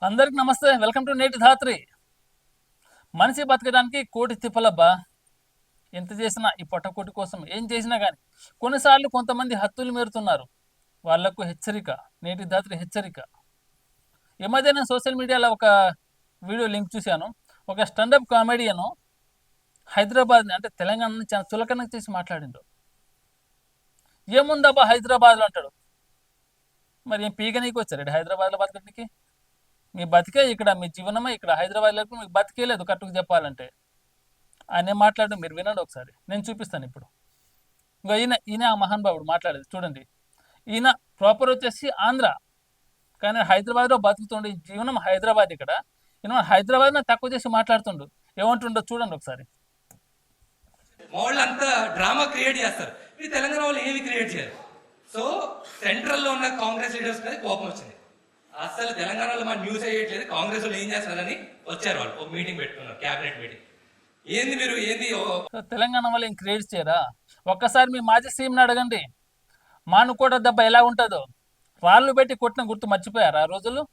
అందరికి నమస్తే. Welcome to నేటి ధాత్రి. మనిషి బతకడానికి కోటి తిప్పలబ్బా. ఎంత చేసినా ఈ పొట్టకోటి కోసం ఏం చేసినా కానీ కొన్నిసార్లు కొంతమంది హత్తులు మీరుతున్నారు. వాళ్లకు హెచ్చరిక. నేటి ధాత్రి హెచ్చరిక. ఈ మధ్య నేను సోషల్ మీడియాలో ఒక వీడియో లింక్ చూశాను. ఒక స్టాండప్ కామెడియన్ హైదరాబాద్ని అంటే తెలంగాణని చాలా చులకన చేసి మాట్లాడిండు. ఏముందబ్బా హైదరాబాద్లో అంటాడు. మరి ఏం పీక నీకు వచ్చారు హైదరాబాద్లో బతకడానికి? మీ బతికే ఇక్కడ, మీ జీవనమే ఇక్కడ. హైదరాబాద్లో మీకు బతికే లేదు కట్టుకు చెప్పాలంటే. ఆయన ఏం మాట్లాడడం మీరు వినండి ఒకసారి. నేను చూపిస్తాను ఇప్పుడు. ఇంకా ఈయన ఆ మహానుభావుడు మాట్లాడేది చూడండి. ఈయన ప్రాపర్ వచ్చేసి ఆంధ్ర, కానీ హైదరాబాద్లో బతుకుతుండే జీవనం హైదరాబాద్. ఇక్కడ ఈయన హైదరాబాద్ని తక్కువ చేసి మాట్లాడుతుండు. ఏమంటుండో చూడండి ఒకసారి. వాళ్ళంతా డ్రామా క్రియేట్ చేస్తారు, ఈ తెలంగాణ వాళ్ళు ఏమి క్రియేట్ చేయరు. సో సెంట్రల్లో ఉన్న కాంగ్రెస్ లీడర్స్ మీద కోపం వచ్చింది. అసలు తెలంగాణలో మన న్యూస్ అయ్యట్లేదు, కాంగ్రెస్ వాళ్ళు ఏం చేస్తున్నారని వచ్చారు. వాళ్ళు ఒక మీటింగ్ పెట్టుకున్నారు, క్యాబినెట్ మీటింగ్. ఏంది మీరు ఏంది తెలంగాణ వాళ్ళు ఏం క్రియేట్ చేయరా? ఒక్కసారి మీ మాజీ సీఎంని అడగండి, మానుకోట దెబ్బ ఎలా ఉంటుందో. రాళ్ళు పెట్టి కొట్టిన గుర్తు మర్చిపోయారా ఆ రోజులు?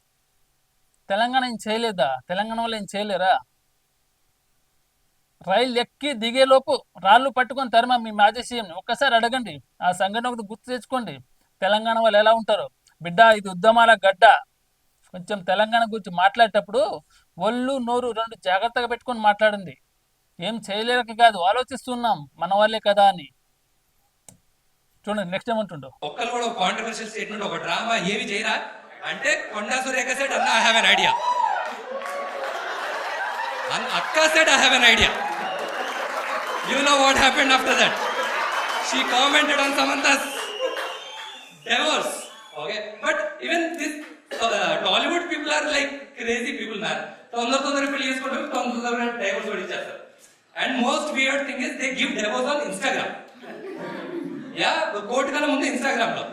తెలంగాణ ఏం చేయలేదా? తెలంగాణ వాళ్ళు ఏం చేయలేరా? రైలు ఎక్కి దిగేలోపు రాళ్ళు పట్టుకొని తరిమా మీ మాజీ సీఎంని. ఒక్కసారి అడగండి, ఆ సంఘటన ఒకటి గుర్తు తెచ్చుకోండి. తెలంగాణ వాళ్ళు ఎలా ఉంటారో. బిడ్డ, ఇది ఉద్యమాల గడ్డ. కొంచెం తెలంగాణ గురించి మాట్లాడేటప్పుడు ఒళ్ళు నోరు రెండు జాగ్రత్తగా పెట్టుకొని మాట్లాడింది. ఏం చేయలేక కాదు, ఆలోచిస్తున్నాం మన వాళ్ళే కదా అని. చూడండి నెక్స్ట్ ఏమంటుండో. ఒక్కరు కూడా ఒక కాంట్రవర్షియల్ స్టేట్మెంట్, ఒక డ్రామా ఏమి చేయరా అంటే కొండా సురేఖ సెడ్ అన్న ఐ హ్యావ్ ఎన్ ఐడియా. అక్క said I have an idea. You know what happened after that? She commented on Samantha's divorce. Okay, but even this Tollywood people are like crazy people, man. తొందర పెళ్లి చేసుకుంటారు, తొందర divorce కూడా ఇచ్చేస్తారు. And most weird thing is they give divorce on Instagram. Yeah, court కన్నా ముందు Instagram లో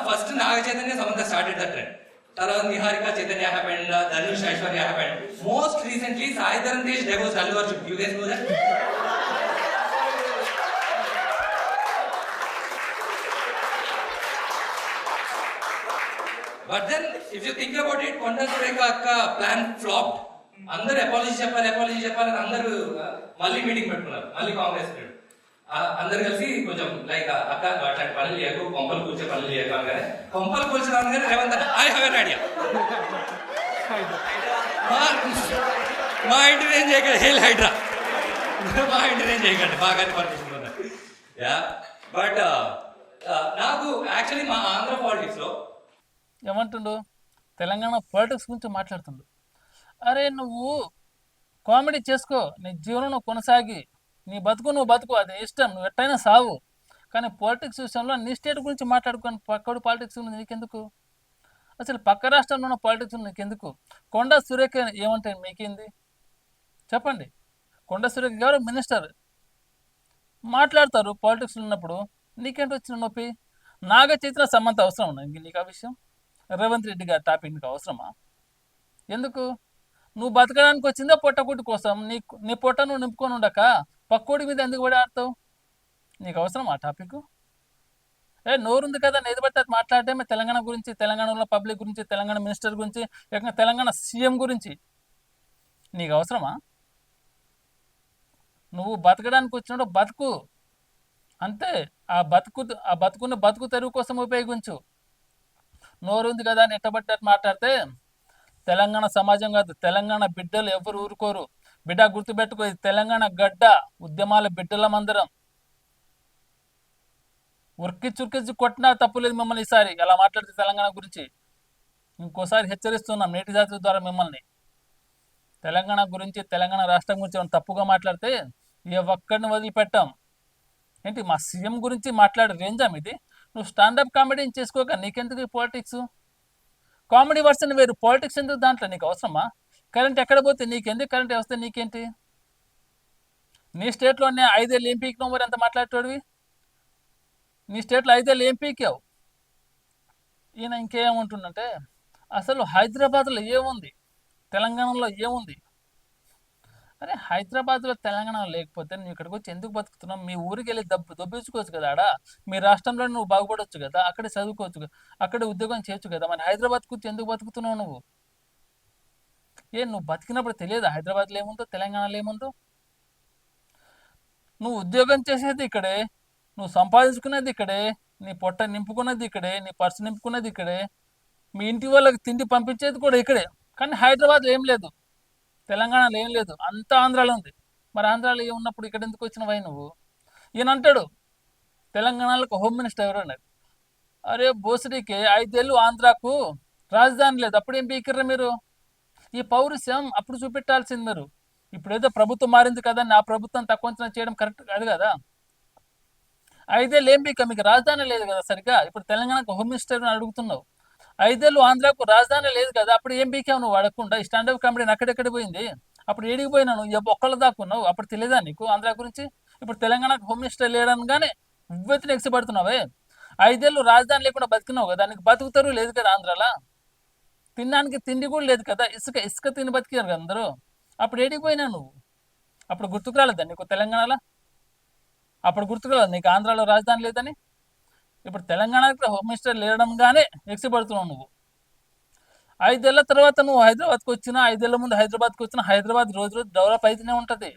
first Naga Chaitanya Samantha started the trend. తర్వాత Niharika Chaitanya happened, Dhanush Aishwarya happened. Most recently Sai Dharam Tej divorce Allu Arjun. You guys know that? But then, if you think about it, Konda Surekha అక్క plan flopped. అందరూ apology చెప్పాలి అని అందరూ మళ్ళీ మీటింగ్ పెట్టుకున్నారు. మళ్ళీ కాంగ్రెస్ అందరు కలిసి కొంచెం లైక్ అక్క అట్లాంటి పనులు చేయకు, కొంపలు కూర్చే పనులు చేయకు అనగానే, కొంపలు కూర్చోగానే Revanth I have an idea. మా ఇంటిని ఏం చేయకండి, హేల్ హైడ్రా, మా ఇంటిని ఏం చేయకండి, బాగానే పనిచేసుకుంటున్నారు. యా, బట్ నాకు యాక్చువల్లీ మా ఆంధ్ర పాలిటిక్స్ లో ఏమంటుండు, తెలంగాణ పాలిటిక్స్ గురించి మాట్లాడుతుండు. అరే నువ్వు కామెడీ చేసుకో, నీ జీవనం నువ్వు కొనసాగి, నీ బతుకు నువ్వు బతుకు, అది ఇష్టం, నువ్వు ఎట్టయినా సావు. కానీ పాలిటిక్స్ విషయంలో నీ స్టేట్ గురించి మాట్లాడుకొని పక్కడు పాలిటిక్స్ ఉంది నీకెందుకు? అసలు పక్క రాష్ట్రంలో ఉన్న పాలిటిక్స్ ఉంది నీకెందుకు? కొండా సురేఖ ఏమంటే మీకేంది చెప్పండి. కొండా సురేఖ గారు మినిస్టర్ మాట్లాడతారు పాలిటిక్స్లో ఉన్నప్పుడు. నీకేంటి వచ్చిన నొప్పి? నాగ చైతన్య సమంత అవసరం ఉన్నా నీకు ఆ విషయం? రేవంత్ రెడ్డి గారి టాపిక్ నీకు అవసరమా? ఎందుకు? నువ్వు బతకడానికి వచ్చిందా పొట్టకుటి కోసం? నీ పొట్ట నువ్వు నింపుకొని ఉండక పక్కోడి మీద ఎందుకు పడి ఆడతావు? నీకు అవసరం ఆ టాపిక్? నోరుంది కదా, ఏది పడితే అది మాట్లాడటమే తెలంగాణ గురించి, తెలంగాణలో పబ్లిక్ గురించి, తెలంగాణ మినిస్టర్ గురించి, లేక తెలంగాణ సీఎం గురించి. నీకు అవసరమా? నువ్వు బతకడానికి వచ్చినప్పుడు బతుకు అంతే. ఆ బతుకున్న బతుకు తెరువు కోసం ఉపయోగించు. నోరుంది కదా అని ఎట్టబట్టి మాట్లాడితే తెలంగాణ సమాజం కాదు, తెలంగాణ బిడ్డలు ఎవరు ఊరుకోరు. బిడ్డ గుర్తుపెట్టుకో, ఇది తెలంగాణ గడ్డ, ఉద్యమాల బిడ్డల మందిరం. ఉరికిచ్చి కొట్టినా తప్పులేదు మిమ్మల్ని. ఈసారి అలా మాట్లాడితే తెలంగాణ గురించి ఇంకోసారి హెచ్చరిస్తున్నాం నేటి జాతర ద్వారా మిమ్మల్ని. తెలంగాణ గురించి, తెలంగాణ రాష్ట్రం గురించి ఏమైనా తప్పుగా మాట్లాడితే ఏ ఒక్కడిని వదిలిపెట్టాం. ఏంటి మా సీఎం గురించి మాట్లాడే రేంజా ఇది? నువ్వు స్టాండప్ కామెడీ చేసుకోక నీకెందుకు ఈ పాలిటిక్స్? కామెడీ వర్షన్ వేరు, పాలిటిక్స్ ఎందుకు దాంట్లో? నీకు అవసరమా? కరెంట్ ఎక్కడ పోతే నీకెందుకు? కరెంట్ వస్తే నీకేంటి? నీ స్టేట్లోనే 5 ఏళ్ళు ఏం పీకినావు? మరి ఎంత మాట్లాడేటోడివి? నీ స్టేట్లో 5 ఏళ్ళు ఏం పీకావు? ఈయన ఇంకేముంటుందంటే అసలు హైదరాబాద్లో ఏముంది, తెలంగాణలో ఏముంది? అరే హైదరాబాద్లో తెలంగాణ లేకపోతే నువ్వు ఇక్కడికి వచ్చి ఎందుకు బతుకుతున్నావు? మీ ఊరికి వెళ్ళి దొబ్బించుకోవచ్చు కదా. ఆడ మీ రాష్ట్రంలో నువ్వు బాగుపడవచ్చు కదా, అక్కడే చదువుకోవచ్చు కదా, అక్కడే ఉద్యోగం చేయొచ్చు కదా. మరి హైదరాబాద్కి వచ్చి ఎందుకు బతుకుతున్నావు నువ్వు? నువ్వు బతికినప్పుడు తెలియదు హైదరాబాద్లో ఏముందో తెలంగాణలో ఏముందో? నువ్వు ఉద్యోగం చేసేది ఇక్కడే, నువ్వు సంపాదించుకునేది ఇక్కడే, నీ పొట్ట నింపుకున్నది ఇక్కడే, నీ పర్సు నింపుకున్నది ఇక్కడే, మీ ఇంటి వాళ్ళకి తిండి పంపించేది కూడా ఇక్కడే. కానీ హైదరాబాద్లో ఏం లేదు, తెలంగాణలో ఏం లేదు, అంతా ఆంధ్రాలో ఉంది. మరి ఆంధ్రాలో ఏమున్నప్పుడు ఇక్కడ ఎందుకు వచ్చినవై నువ్వు? ఈయన అంటాడు తెలంగాణలో ఒక హోమ్ మినిస్టర్ ఎవరు అన్నారు. అరే బోసడికి 5 ఏళ్ళు ఆంధ్రాకు రాజధాని లేదు, అప్పుడు ఏం పీకిర్రా మీరు? ఈ పౌరుషం అప్పుడు చూపెట్టాల్సింది మీరు. ఇప్పుడు ఏదో ప్రభుత్వం మారింది కదా, నా ప్రభుత్వం తక్కువ అంచనా చేయడం కరెక్ట్ కాదు కదా. 5 ఏళ్ళు ఏం పీక, మీకు రాజధాని లేదు కదా సరిగ్గా. ఇప్పుడు తెలంగాణకు హోమ్ మినిస్టర్ అని అడుగుతున్నావు. 5 ఏళ్ళు ఆంధ్రాకు రాజధాని లేదు కదా, అప్పుడు ఏం పీకావు నువ్వు అడగకుండా? ఈ స్టాండప్ కామెడీ అక్కడెక్కడ పోయింది? అప్పుడు ఏడికి పోయినాను ఒక్కళ్ళు దాక్కున్నావు, అప్పుడు తెలియదా నీకు ఆంధ్ర గురించి? ఇప్పుడు తెలంగాణకు హోమ్ మినిస్టర్ లేడనగానే ఉవ్వెత్తున ఎక్సిపడుతున్నావే. 5 ఏళ్ళు రాజధాని లేకుండా బతికినావు కదా, నీకు బతుకుతారు లేదు కదా ఆంధ్రాలో? తినడానికి తిండి కూడా లేదు కదా, ఇసుక ఇసుక తిని బతికారు కదా అందరూ. అప్పుడు ఏడికి పోయినా నువ్వు? అప్పుడు గుర్తుకు రాలేదా నీకు తెలంగాణలో? అప్పుడు గుర్తుకు రాలేదు నీకు ఆంధ్రాలో రాజధాని లేదని? ఇప్పుడు తెలంగాణకి హోమ్ మినిస్టర్ లేడంగానే ఎక్సిపడుతున్నావు నువ్వు. 5 ఏళ్ల తర్వాత నువ్వు హైదరాబాద్కి వచ్చినా, 5 ఏళ్ల ముందు హైదరాబాద్కి వచ్చినా, హైదరాబాద్ రోజు రోజు డెవలప్ అయితేనే ఉంటుంది.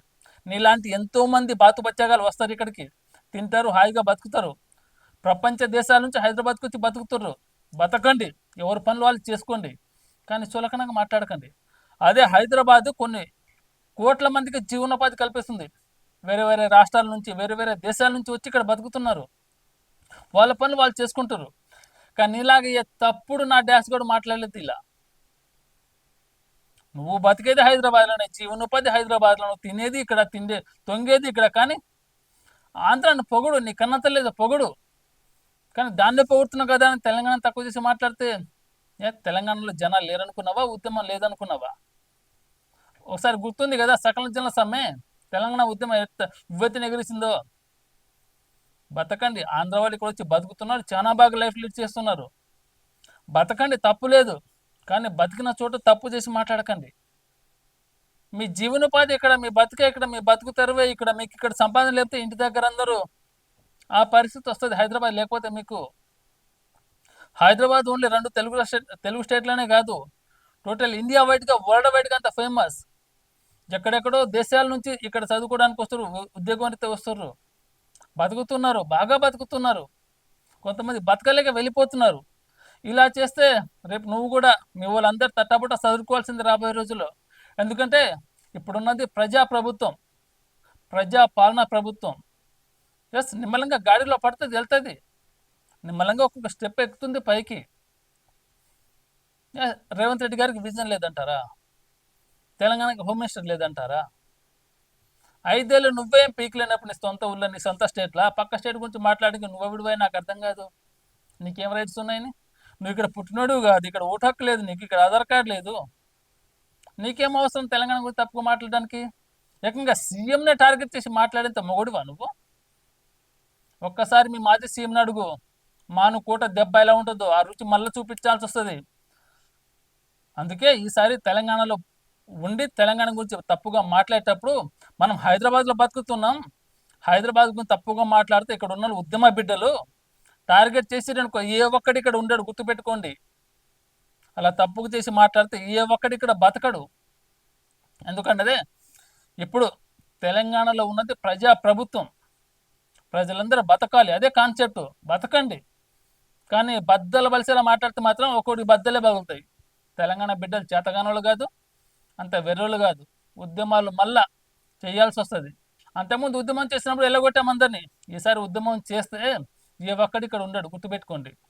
నీలాంటి ఎంతో మంది బాతు బచ్చగాలు వస్తారు ఇక్కడికి, తింటారు, హాయిగా బతుకుతారు. ప్రపంచ దేశాల నుంచి హైదరాబాద్కి వచ్చి బతుకుతారు. బతకండి, ఎవరి పనులు వాళ్ళు చేసుకోండి, కానీ చులకనగా మాట్లాడకండి. అదే హైదరాబాద్ కొన్ని కోట్ల మందికి జీవనోపాధి కల్పిస్తుంది. వేరే వేరే రాష్ట్రాల నుంచి, వేరే వేరే దేశాల నుంచి వచ్చి ఇక్కడ బతుకుతున్నారు. వాళ్ళ పనులు వాళ్ళు చేసుకుంటారు. కానీ ఇలాగ తప్పుడు నా డాష్ కూడా మాట్లాడలేదు ఇలా. నువ్వు బతికేది హైదరాబాద్లోనే, జీవనోపాధి హైదరాబాద్లో, నువ్వు తినేది ఇక్కడ, తొంగేది ఇక్కడ. కానీ ఆంధ్రాన్ని పొగుడు, నీ కన్నంత లేదు పొగుడు. కానీ దాన్నే పొగుడుతున్నావు కదా అని తెలంగాణ తక్కువ చేసి మాట్లాడితే తెలంగాణలో జనాలు లేరనుకున్నావా, ఉద్యమం లేదనుకున్నావా? ఒకసారి గుర్తుంది కదా సకల జనుల సమ్మె, తెలంగాణ ఉద్యమం ఉవ్వెత్తున ఎగిరిసిందో. బతకండి, ఆంధ్ర వాళ్ళు ఇక్కడ వచ్చి బతుకుతున్నారు, చాలా బాగా లైఫ్ లీడ్ చేస్తున్నారు. బతకండి, తప్పు లేదు. కానీ బతికిన చోట తప్పు చేసి మాట్లాడకండి. మీ జీవనోపాధి ఇక్కడ, మీ బతికే ఇక్కడ, మీ బతుకు తెరవే ఇక్కడ. మీకు ఇక్కడ సంపాదన లేకపోతే ఇంటి దగ్గర అందరూ ఆ పరిస్థితి వస్తుంది హైదరాబాద్ లేకపోతే మీకు. హైదరాబాద్ ఓన్లీ 2 తెలుగు స్టేట్లోనే కాదు, టోటల్ ఇండియా వైడ్గా, వరల్డ్ వైడ్గా అంత ఫేమస్. ఎక్కడెక్కడో దేశాల నుంచి ఇక్కడ చదువుకోవడానికి వస్తారు, ఉద్యోగం అయితే వస్తారు, బతుకుతున్నారు, బాగా బతుకుతున్నారు. కొంతమంది బతకలేక వెళ్ళిపోతున్నారు. ఇలా చేస్తే రేపు నువ్వు కూడా, మీ వాళ్ళందరూ తట్టబుట్ట చదువుకోవాల్సింది రాబోయే రోజుల్లో. ఎందుకంటే ఇప్పుడున్నది ప్రజా ప్రభుత్వం, ప్రజా పాలనా ప్రభుత్వం. ఎస్, నిమ్మలంగా గాడిలో పడుతుంది, వెళ్తుంది, నిమ్మలంగా ఒక్కొక్క స్టెప్ ఎక్కుతుంది పైకి. రేవంత్ రెడ్డి గారికి విజన్ లేదంటారా? తెలంగాణకి హోమ్ మినిస్టర్ లేదంటారా? 5 ఏళ్ళు నువ్వేం పీక్ లేనప్పుడు నీ సొంత ఊళ్ళో, నీ సొంత స్టేట్లో పక్క స్టేట్ గురించి మాట్లాడి నువ్వు విడిపోయి నాకు అర్థం కాదు. నీకేం రైట్స్ ఉన్నాయని? నువ్వు ఇక్కడ పుట్టినోడు కాదు, ఇక్కడ ఓటు హక్కు లేదు నీకు, ఇక్కడ ఆధార్ కార్డు లేదు. నీకేం అవసరం తెలంగాణ గురించి తప్పుగా మాట్లాడడానికి? ఏకంగా సీఎంనే టార్గెట్ చేసి మాట్లాడేంత మొగుడివా నువ్వు? ఒక్కసారి మీ మాజీ సీఎంని అడుగు, మాను కోట దెబ్బ ఎలా ఉంటుందో ఆ రుచి మళ్ళీ చూపించాల్సి వస్తుంది. అందుకే ఈసారి తెలంగాణలో ఉండి తెలంగాణ గురించి తప్పుగా మాట్లాడేటప్పుడు, మనం హైదరాబాద్లో బతుకుతున్నాం, హైదరాబాద్ గురించి తప్పుగా మాట్లాడితే ఇక్కడ ఉన్న ఉద్యమ బిడ్డలు టార్గెట్ చేసి అనుకో, ఏ ఒక్కడి ఇక్కడ ఉండడు, గుర్తుపెట్టుకోండి. అలా తప్పుగా చేసి మాట్లాడితే ఏ ఒక్కడి ఇక్కడ బతకడు. ఎందుకంటే ఇప్పుడు తెలంగాణలో ఉన్నది ప్రజా ప్రభుత్వం, ప్రజలందరూ బతకాలి, అదే కాన్సెప్ట్. బతకండి, కానీ బద్దలు బలిసేలా మాట్లాడితే మాత్రం ఒక్కొక్కటి బద్దలే బాగుతాయి. తెలంగాణ బిడ్డలు చేతగానోళ్ళు కాదు, అంత వెర్రోళ్ళు కాదు. ఉద్యమాలు మళ్ళా చేయాల్సి వస్తుంది. అంతకుముందు ఉద్యమం చేసినప్పుడు ఎల్లగొట్టాం అందరినీ. ఈసారి ఉద్యమం చేస్తే ఏ ఒక్కడి ఇక్కడ ఉండడు, గుర్తుపెట్టుకోండి.